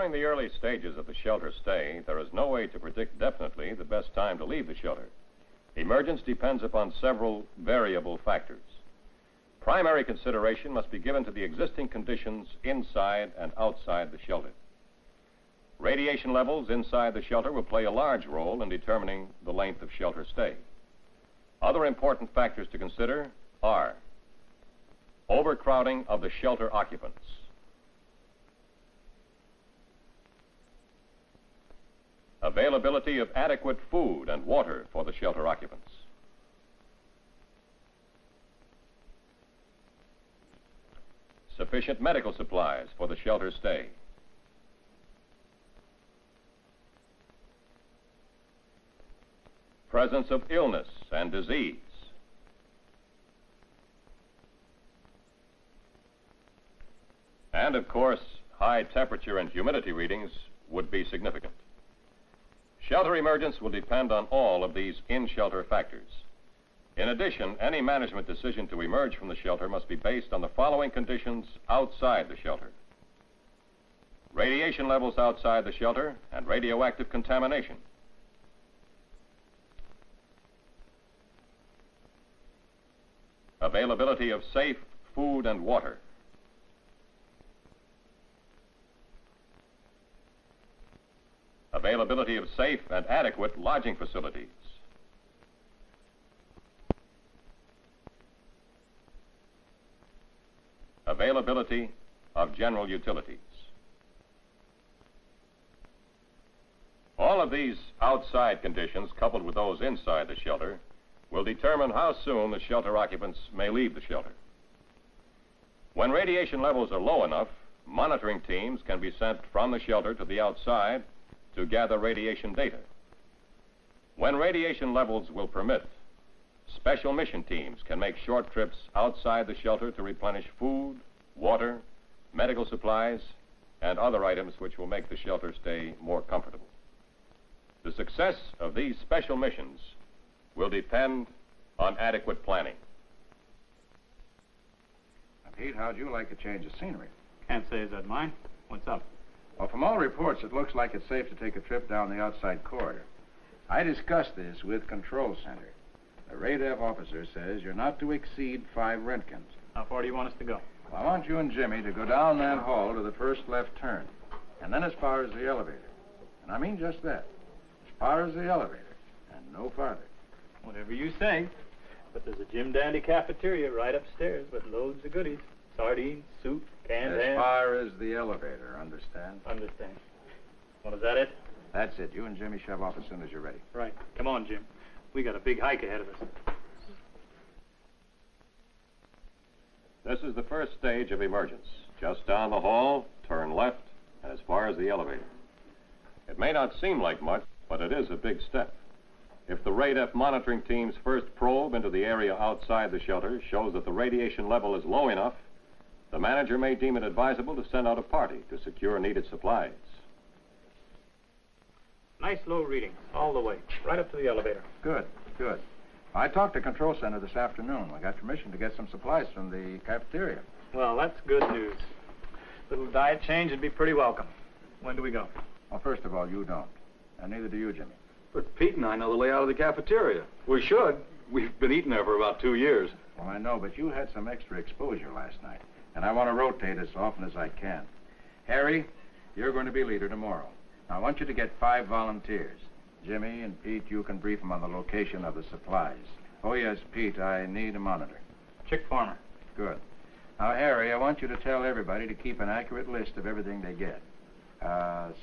During the early stages of the shelter stay, there is no way to predict definitely the best time to leave the shelter. Emergence depends upon several variable factors. Primary consideration must be given to the existing conditions inside and outside the shelter. Radiation levels inside the shelter will play a large role in determining the length of shelter stay. Other important factors to consider are overcrowding of the shelter occupants, availability of adequate food and water for the shelter occupants, sufficient medical supplies for the shelter stay, presence of illness and disease, and of course, high temperature and humidity readings would be significant. Shelter emergence will depend on all of these in-shelter factors. In addition, any management decision to emerge from the shelter must be based on the following conditions outside the shelter: radiation levels outside the shelter and radioactive contamination, availability of safe food and water, availability of safe and adequate lodging facilities, availability of general utilities. All of these outside conditions, coupled with those inside the shelter, will determine how soon the shelter occupants may leave the shelter. When radiation levels are low enough, monitoring teams can be sent from the shelter to the outside to gather radiation data. When radiation levels will permit, special mission teams can make short trips outside the shelter to replenish food, water, medical supplies, and other items which will make the shelter stay more comfortable. The success of these special missions will depend on adequate planning. Now, Pete, how'd you like a change of scenery? Can't say is that mine. What's up? Well, from all reports, it looks like it's safe to take a trip down the outside corridor. I discussed this with Control Center. The radar officer says you're not to exceed 5 Roentgens. How far do you want us to go? Well, I want you and Jimmy to go down that hall to the first left turn, and then as far as the elevator. And I mean just that. As far as the elevator, and no farther. Whatever you say. But there's a Jim Dandy cafeteria right upstairs with loads of goodies. Sardines, soup, canned ham. As far as the elevator, understand? Understand. Well, is that it? That's it. You and Jimmy shove off as soon as you're ready. Right. Come on, Jim. We got a big hike ahead of us. This is the first stage of emergence. Just down the hall, turn left, and as far as the elevator. It may not seem like much, but it is a big step. If the RADF monitoring team's first probe into the area outside the shelter shows that the radiation level is low enough, the manager may deem it advisable to send out a party to secure needed supplies. Nice low readings all the way, right up to the elevator. Good, good. I talked to Control Center this afternoon. We got permission to get some supplies from the cafeteria. Well, that's good news. Little diet change would be pretty welcome. When do we go? Well, first of all, you don't. And neither do you, Jimmy. But Pete and I know the layout of the cafeteria. We should. We've been eating there for about 2 years. Well, I know, but you had some extra exposure last night. And I want to rotate as often as I can. Harry, you're going to be leader tomorrow. Now, I want you to get 5 volunteers. Jimmy and Pete, you can brief them on the location of the supplies. Oh, yes, Pete, I need a monitor. Chick Farmer. Good. Now, Harry, I want you to tell everybody to keep an accurate list of everything they get.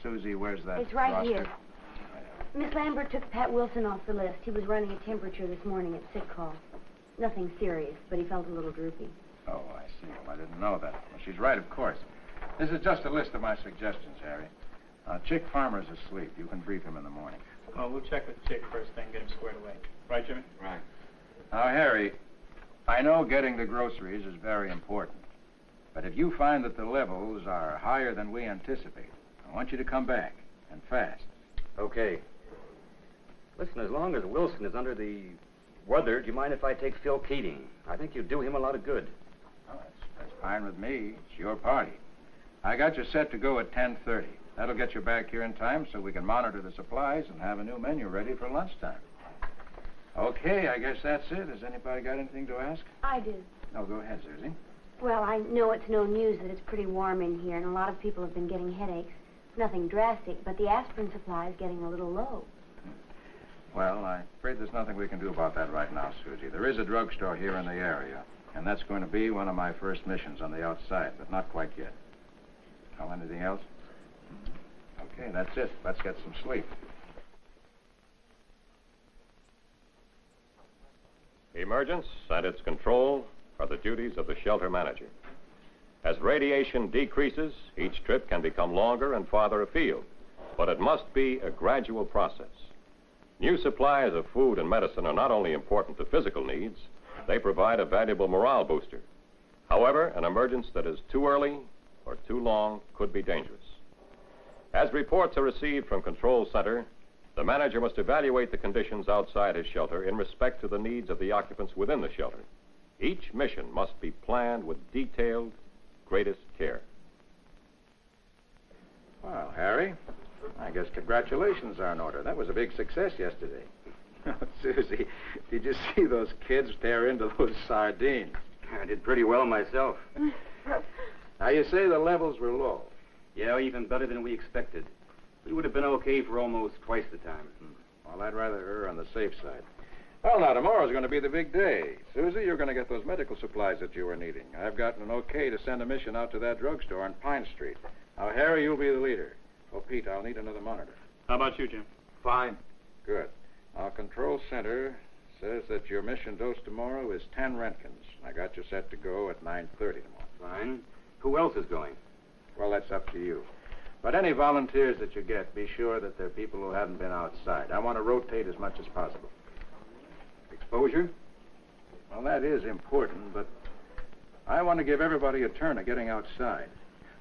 Susie, where's that It's right roster? here. Miss Lambert took Pat Wilson off the list. He was running a temperature this morning at sick call. Nothing serious, but he felt a little droopy. Oh, I see. Well, I didn't know that. Well, she's right, of course. This is just a list of my suggestions, Harry. Chick Farmer's asleep. You can brief him in the morning. Oh, we'll check with Chick first thing, get him squared away. Right, Jimmy? Right. Now, Harry, I know getting the groceries is very important. But if you find that the levels are higher than we anticipate, I want you to come back, and fast. Okay. Listen, as long as Wilson is under the weather, do you mind if I take Phil Keating? I think you'd do him a lot of good. Oh, that's fine with me. It's your party. I got you set to go at 10:30. That'll get you back here in time so we can monitor the supplies and have a new menu ready for lunchtime. Okay, I guess that's it. Has anybody got anything to ask? I do. No, go ahead, Susie. Well, I know it's no news that it's pretty warm in here, and a lot of people have been getting headaches. Nothing drastic, but the aspirin supply is getting a little low. Well, I'm afraid there's nothing we can do about that right now, Susie. There is a drugstore here in the area, and that's going to be one of my first missions on the outside, but not quite yet. Oh, anything else? Okay, that's it. Let's get some sleep. Emergence and its control are the duties of the shelter manager. As radiation decreases, each trip can become longer and farther afield, but it must be a gradual process. New supplies of food and medicine are not only important to physical needs, they provide a valuable morale booster. However, an emergence that is too early or too long could be dangerous. As reports are received from Control Center, the manager must evaluate the conditions outside his shelter in respect to the needs of the occupants within the shelter. Each mission must be planned with detailed, greatest care. Well, Harry, I guess congratulations are in order. That was a big success yesterday. Susie, did you see those kids tear into those sardines? I did pretty well myself. Now, you say the levels were low. Yeah, even better than we expected. We would have been okay for almost twice the time. Well, I'd rather err on the safe side. Well, now, tomorrow's going to be the big day. Susie, you're going to get those medical supplies that you were needing. I've gotten an okay to send a mission out to that drugstore on Pine Street. Now, Harry, you'll be the leader. Oh, Pete, I'll need another monitor. How about you, Jim? Fine. Good. Our control center says that your mission dose tomorrow is 10 Roentgens. I got you set to go at 9:30 tomorrow. Fine. Who else is going? Well, that's up to you. But any volunteers that you get, be sure that they're people who haven't been outside. I want to rotate as much as possible. Exposure? Well, that is important, but I want to give everybody a turn at getting outside.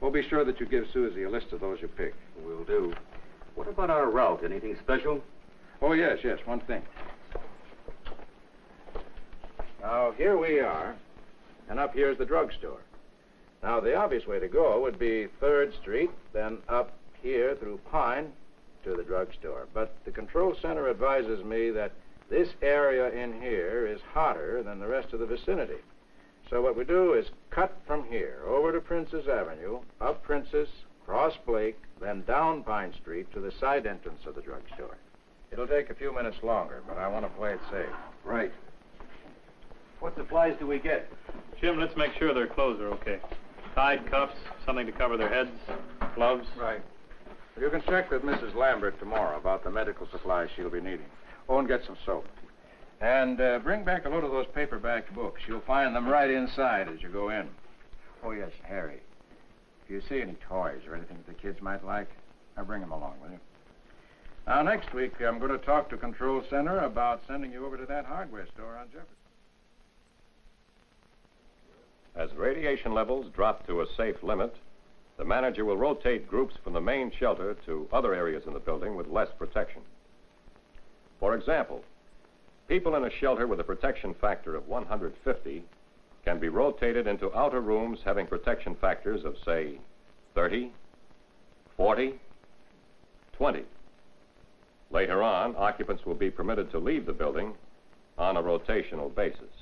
Well, be sure that you give Susie a list of those you pick. Will do. What about our route? Anything special? Oh, yes, one thing. Now, here we are, and up here's the drugstore. Now, the obvious way to go would be 3rd Street, then up here through Pine to the drugstore. But the control center advises me that this area in here is hotter than the rest of the vicinity. So what we do is cut from here over to Princess Avenue, up Princess, cross Blake, then down Pine Street to the side entrance of the drugstore. It'll take a few minutes longer, but I want to play it safe. Right. What supplies do we get? Jim, let's make sure their clothes are okay. Tied cuffs, something to cover their heads, gloves. Right. You can check with Mrs. Lambert tomorrow about the medical supplies she'll be needing. Oh, and get some soap. And bring back a load of those paperback books. You'll find them right inside as you go in. Oh, yes, Harry. If you see any toys or anything that the kids might like, I'll bring them along, will you? Now, next week, I'm going to talk to Control Center about sending you over to that hardware store on Jefferson. As radiation levels drop to a safe limit, the manager will rotate groups from the main shelter to other areas in the building with less protection. For example, people in a shelter with a protection factor of 150 can be rotated into outer rooms having protection factors of, say, 30, 40, 20. Later on, occupants will be permitted to leave the building on a rotational basis.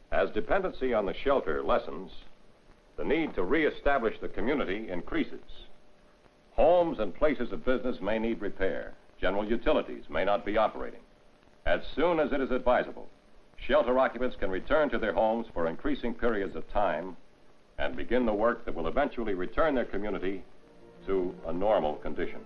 As dependency on the shelter lessens, the need to reestablish the community increases. Homes and places of business may need repair. General utilities may not be operating. As soon as it is advisable, shelter occupants can return to their homes for increasing periods of time and begin the work that will eventually return their community to a normal condition.